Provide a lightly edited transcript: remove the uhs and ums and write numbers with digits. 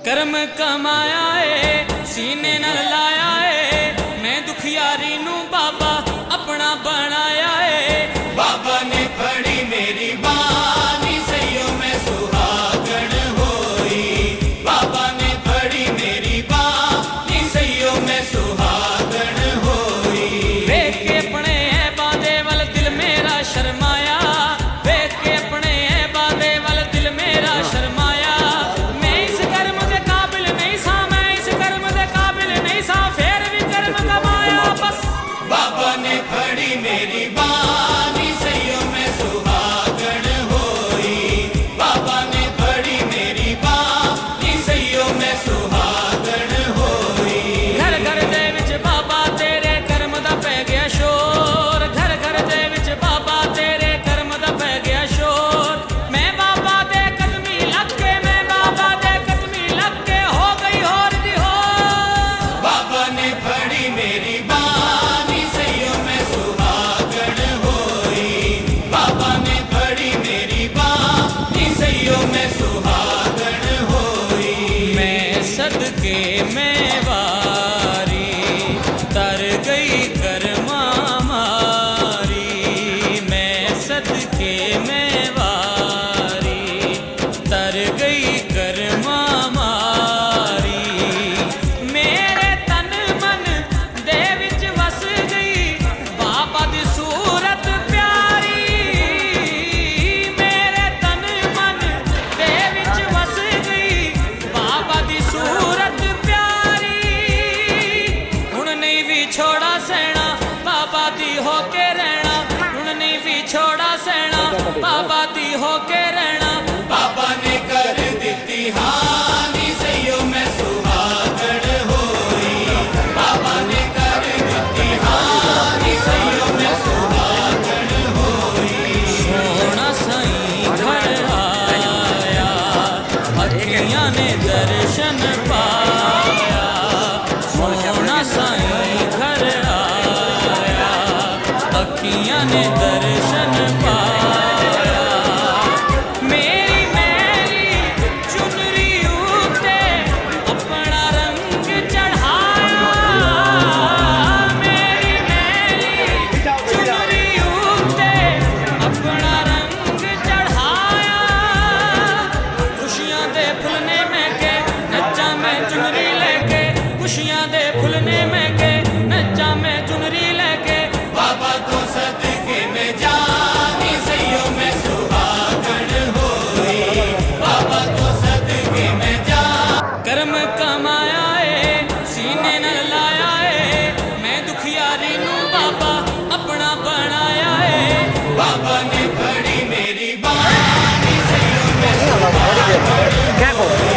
करम कमाया है सीने नाल लाया है, मैं दुखियारी नू बाबा अपना बनाया है। बाबा ने फड़ी मेरी बानी सैयो मैं सुहागण होई, बाबा ने फड़ी मेरी बानी सैयो मैं सुहागण होई। देख के अपने है बांधे वाल दिल मेरा शर्माया, देख के अपने है बांधे वाल दिल मेरा शर्माया। मैं इस कर्म दे काबिल नहीं सा, मैं इस कर्म दे काबिल नहीं सा, फिर भी कर्म कमाया बस। बाबा ने फड़ी मेरी बानी सैयो मैं सुहागण होई, बाबा ने फड़ी मेरी बानी सैयो मैं सुहागण होई। घर घर दे विच बाबा तेरे कर्म दा पै गया शोर, घर घर दे विच बाबा तेरे कर्म दा पै गया शोर। मैं बाबा दे कदमी लग के, मैं बाबा दे कदमी लग के हो गई होर दी होर। बाबा ने फड़ी मेरी बानी सैयो मैं सुहागण होई, बाबा ने फड़ी मेरी बानी सैयो मैं सुहागण होई। मैं सदके मैं वारी तर गई कर्मा मारी, मैं सदके मैं वारी तर गई कर्मा मारी। मेरे तन मन दे विच वस गई बाबा दी सूरत प्यारी, मेरे तन मन दे विच वस गई बाबा दी सूरत प्यारी। हुण नहीं भी छोड़ा सहना बाबा दी होके रहना, हुण नहीं भी छोड़ा सहना बाबा दी होके रहना। बाबा ने कर दिती हानि सैयो मैं सुहागण होई, बाबा ने कर दिती हानि सैयो मैं सुहागण होई। सोना साईं घर आया, अखियां ने दर्शन पाया, सोना साईं घर आया, अखियां ने दर्शन पाया। मेरी मैली चुनरी उते अपना रंग चढ़ाया, मेरी मैली चुनरी उते अपना रंग चढ़ाया। खुशियां दे फुलने में के नच्चा मैं चुनरी लेके, खुशियां दे फुलने में के नच्चा मैं चुनरी लेके। बाबा तो सदके में जानी सैयो मैं सुहागण होई, बाबा तो सदके में जा। कर्म कमाया है सीने नाल लाया है, मैं दुखियारी नू बाबा अपना बनाया है। बाबा ने फड़ी मेरी बानी सैयो मैं सुहागण होई।